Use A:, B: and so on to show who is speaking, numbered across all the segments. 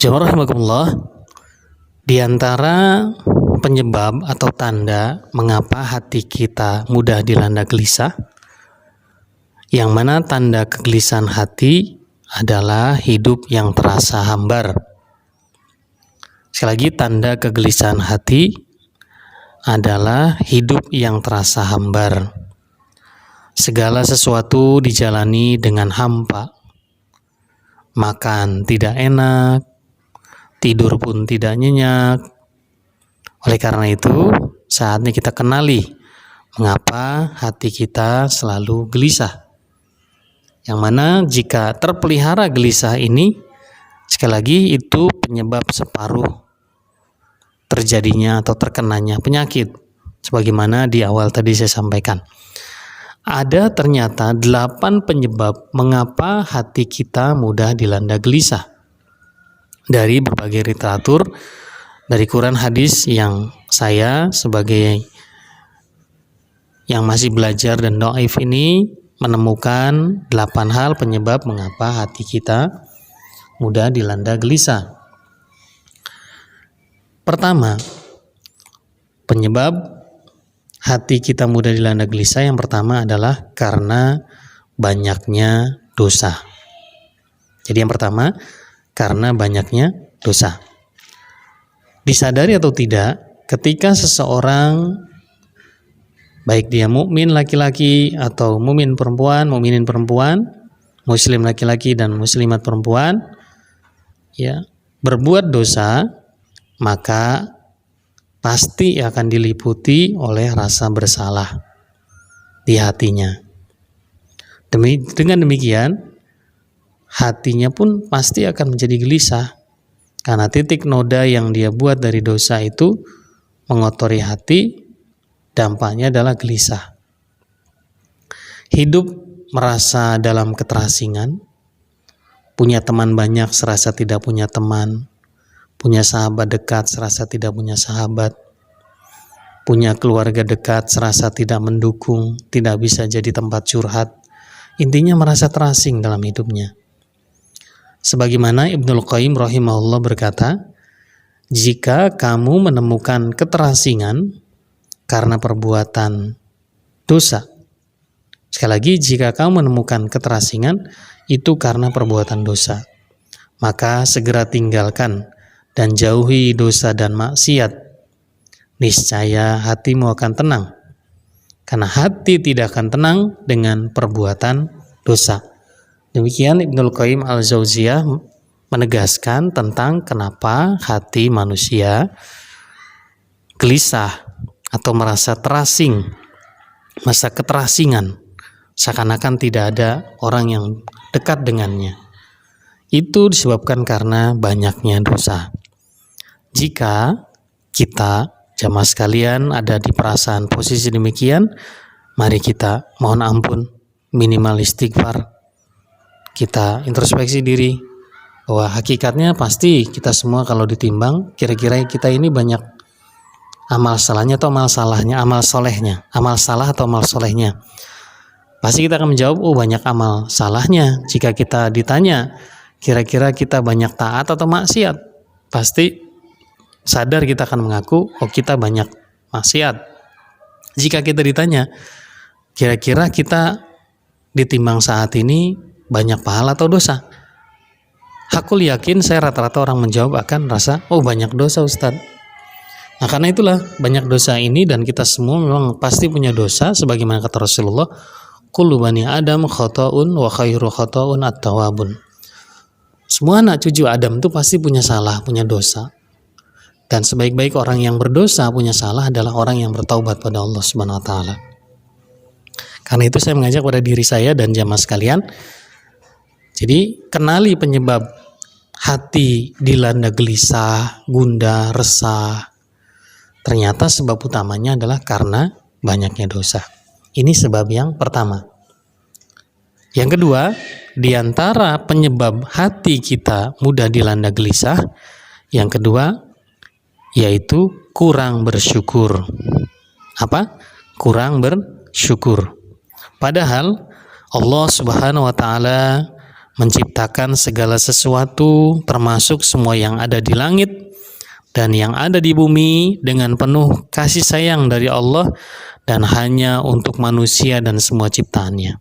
A: Jamaah rahimakumullah, di antara penyebab atau tanda mengapa hati kita mudah dilanda gelisah, yang mana tanda kegelisahan hati adalah hidup yang terasa hambar. Sekali lagi, tanda kegelisahan hati adalah hidup yang terasa hambar. Segala sesuatu dijalani dengan hampa. Makan tidak enak, tidur pun tidak nyenyak. Oleh karena itu, saatnya kita kenali mengapa hati kita selalu gelisah. Yang mana jika terpelihara gelisah ini, sekali lagi itu penyebab separuh terjadinya atau terkenanya penyakit. Sebagaimana di awal tadi saya sampaikan. Ada ternyata 8 penyebab mengapa hati kita mudah dilanda gelisah. Dari berbagai literatur, dari Quran hadis yang saya sebagai yang masih belajar dan dhaif ini menemukan 8 hal penyebab mengapa hati kita mudah dilanda gelisah. Pertama, penyebab hati kita mudah dilanda gelisah yang pertama adalah karena banyaknya dosa. Jadi yang pertama, karena banyaknya dosa. Disadari atau tidak, ketika seseorang, baik dia mukmin laki-laki atau mukminin perempuan, muslim laki-laki dan muslimat perempuan, ya, berbuat dosa, maka pasti akan diliputi oleh rasa bersalah di hatinya. Dengan demikian, hatinya pun pasti akan menjadi gelisah, karena titik noda yang dia buat dari dosa itu mengotori hati, dampaknya adalah gelisah. Hidup merasa dalam keterasingan, punya teman banyak serasa tidak punya teman, punya sahabat dekat serasa tidak punya sahabat, punya keluarga dekat serasa tidak mendukung, tidak bisa jadi tempat curhat. Intinya merasa terasing dalam hidupnya. Sebagaimana Ibnul Qayyim rahimahullah berkata, jika kamu menemukan keterasingan karena perbuatan dosa, sekali lagi, jika kamu menemukan keterasingan itu karena perbuatan dosa, maka segera tinggalkan dan jauhi dosa dan maksiat. Niscaya hatimu akan tenang, karena hati tidak akan tenang dengan perbuatan dosa. Demikian Ibnul Qayyim al-Jauziyah menegaskan tentang kenapa hati manusia gelisah atau merasa terasing, merasa keterasingan, seakan-akan tidak ada orang yang dekat dengannya. Itu disebabkan karena banyaknya dosa. Jika kita, jamaah sekalian, ada di perasaan posisi demikian, mari kita mohon ampun, minimal istighfar, kita introspeksi diri, bahwa hakikatnya pasti kita semua kalau ditimbang, kira-kira kita ini banyak amal salahnya atau amal salahnya, amal solehnya, amal salah atau amal solehnya. Pasti kita akan menjawab, oh banyak amal salahnya. Jika kita ditanya, kira-kira kita banyak taat atau maksiat, pasti sadar kita akan mengaku, oh kita banyak maksiat. Jika kita ditanya, kira-kira kita ditimbang saat ini banyak pahala atau dosa, hakul yakin saya rata-rata orang menjawab akan rasa, oh banyak dosa Ustadz. Nah karena itulah banyak dosa ini, dan kita semua memang pasti punya dosa, sebagaimana kata Rasulullah, kullu bani Adam khata'un wa khairu khata'un at-tawabun. Semua anak cucu Adam itu pasti punya salah, punya dosa. Dan sebaik-baik orang yang berdosa punya salah adalah orang yang bertaubat pada Allah Subhanahu wa taala. Karena itu saya mengajak pada diri saya dan jamaah sekalian, jadi kenali penyebab hati dilanda gelisah, gundah, resah. Ternyata sebab utamanya adalah karena banyaknya dosa. Ini sebab yang pertama. Yang kedua, di antara penyebab hati kita mudah dilanda gelisah, yang kedua yaitu kurang bersyukur. Apa? Kurang bersyukur. Padahal Allah Subhanahu wa taala menciptakan segala sesuatu termasuk semua yang ada di langit dan yang ada di bumi dengan penuh kasih sayang dari Allah dan hanya untuk manusia dan semua ciptaannya.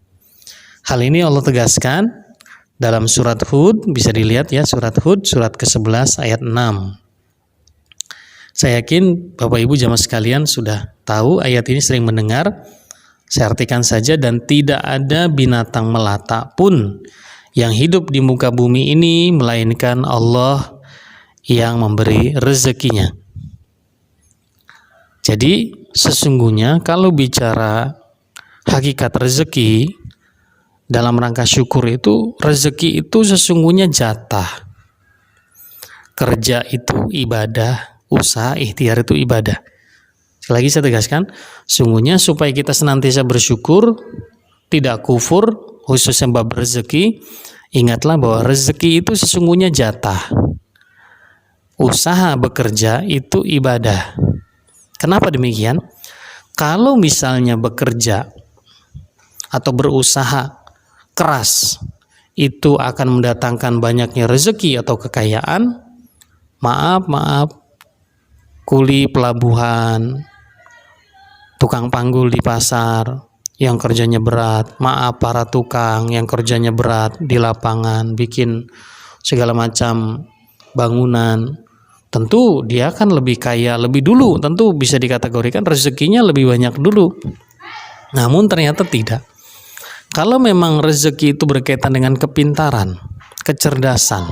A: Hal ini Allah tegaskan dalam surat Hud, bisa dilihat ya, surat Hud surat ke-11 ayat 6. Saya yakin Bapak Ibu jamaah sekalian sudah tahu ayat ini, sering mendengar. Saya artikan saja, dan tidak ada binatang melata pun yang hidup di muka bumi ini melainkan Allah yang memberi rezekinya. Jadi sesungguhnya kalau bicara hakikat rezeki dalam rangka syukur itu, rezeki itu sesungguhnya jatah. Kerja itu ibadah, usaha ikhtiar itu ibadah. Sekali lagi saya tegaskan, sungguhnya supaya kita senantiasa bersyukur, tidak kufur, khususnya bab rezeki, ingatlah bahwa rezeki itu sesungguhnya jatah. Usaha bekerja itu ibadah. Kenapa demikian? Kalau misalnya bekerja atau berusaha keras itu akan mendatangkan banyaknya rezeki atau kekayaan, maaf, kuli pelabuhan, tukang panggul di pasar yang kerjanya berat, maaf para tukang yang kerjanya berat di lapangan, bikin segala macam bangunan, tentu dia akan lebih kaya lebih dulu, tentu bisa dikategorikan rezekinya lebih banyak dulu. Namun ternyata tidak. Kalau memang rezeki itu berkaitan dengan kepintaran, kecerdasan,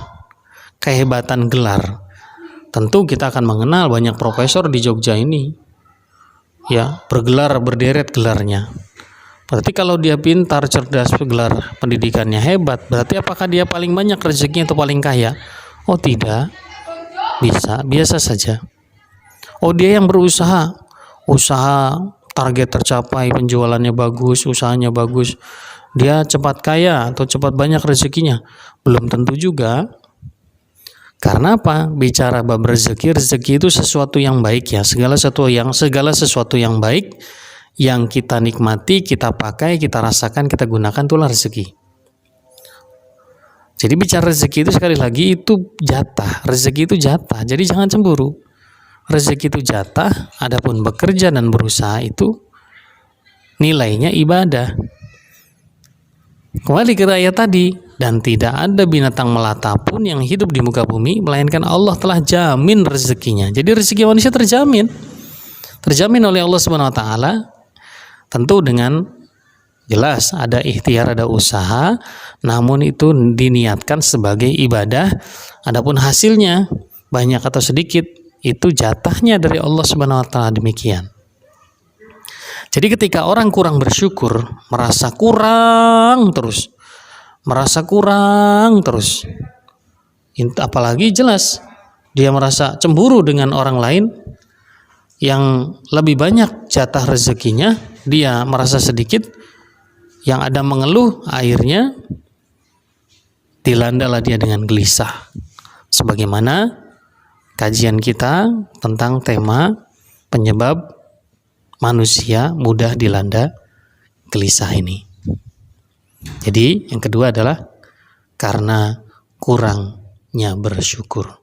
A: kehebatan gelar, tentu kita akan mengenal banyak profesor di Jogja ini, ya, bergelar berderet gelarnya. Berarti kalau dia pintar, cerdas, gelar pendidikannya hebat, berarti apakah dia paling banyak rezekinya atau paling kaya? Oh tidak, biasa saja. Oh dia yang berusaha, usaha target tercapai, penjualannya bagus, usahanya bagus, dia cepat kaya atau cepat banyak rezekinya? Belum tentu juga. Karena apa? Bicara bab rezeki itu sesuatu yang baik ya. Segala sesuatu yang baik yang kita nikmati, kita pakai, kita rasakan, kita gunakan, itulah rezeki. Jadi bicara rezeki itu sekali lagi itu jatah. Rezeki itu jatah. Jadi jangan cemburu. Rezeki itu jatah, adapun bekerja dan berusaha itu nilainya ibadah. Kembali ke ayat tadi, dan tidak ada binatang melata pun yang hidup di muka bumi melainkan Allah telah jamin rezekinya. Jadi rezeki manusia terjamin oleh Allah Subhanahu wa taala, tentu dengan jelas ada ikhtiar, ada usaha, namun itu diniatkan sebagai ibadah. Adapun hasilnya banyak atau sedikit itu jatahnya dari Allah Subhanahu wa taala, demikian. Jadi ketika orang kurang bersyukur, merasa kurang terus, apalagi jelas dia merasa cemburu dengan orang lain yang lebih banyak jatah rezekinya, dia merasa sedikit, yang ada mengeluh, akhirnya dilandalah dia dengan gelisah. Sebagaimana kajian kita tentang tema penyebab manusia mudah dilanda gelisah ini. Jadi yang kedua adalah karena kurangnya bersyukur.